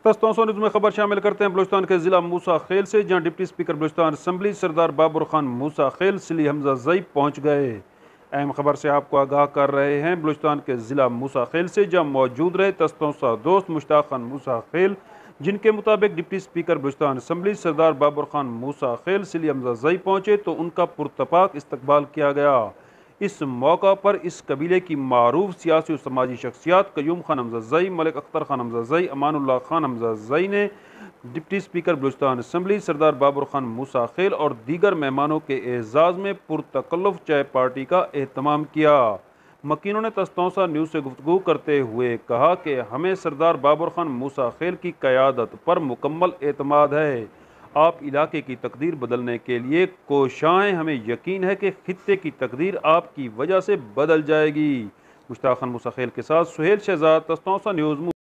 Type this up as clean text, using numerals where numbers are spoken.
तस्तौसा news में खबर शामिल करते हैं बलूचिस्तान के ज़िला मूसा खेल से, जहां डिप्टी स्पीकर बलूचिस्तान असम्बली सरदार बाबर खान मूसा खेल सिली हमजा जई पहुंच गए। अहम खबर से आपको आगाह कर रहे हैं बलूचिस्तान के ज़िला मूसा खेल से, जहां मौजूद रहे तस्तौसा दोस्त मुश्ताक खान मूसा खेल, जिनके मुताबिक डिप्टी स्पीकर बलूचिस्तान असम्बली सरदार बाबर खान मूसा खेल सिली हमजा जई पहुंचे तो उनका पुरतपाक इस्तकबाल किया गया। इस मौका पर इस कबीले की मारूफ सियासी और समाजी शख्सियात कयूम खान हमजा जई, मलिक अख्तर खान हमजा जई, अमानुल्लाह खान हमजा जई ने डिप्टी स्पीकर बलूचिस्तान असम्बली सरदार बाबर खान मूसा खेल और दीगर मेहमानों के एजाज़ में पुरतकल्लुफ़ चाय पार्टी का एहतमाम किया। मकीनों ने तस्तौसा न्यूज़ से गुफ्तगू करते हुए कहा कि हमें सरदार बाबर खान मूसा खेल की क़यादत पर मुकम्मल एतमाद है। आप इलाके की तकदीर बदलने के लिए कोशाएं, हमें यकीन है कि खित्ते की तकदीर आपकी वजह से बदल जाएगी। मुश्ताक खान मूसा खेल के साथ सुहेल शहजाद, तस्तौसा न्यूज़।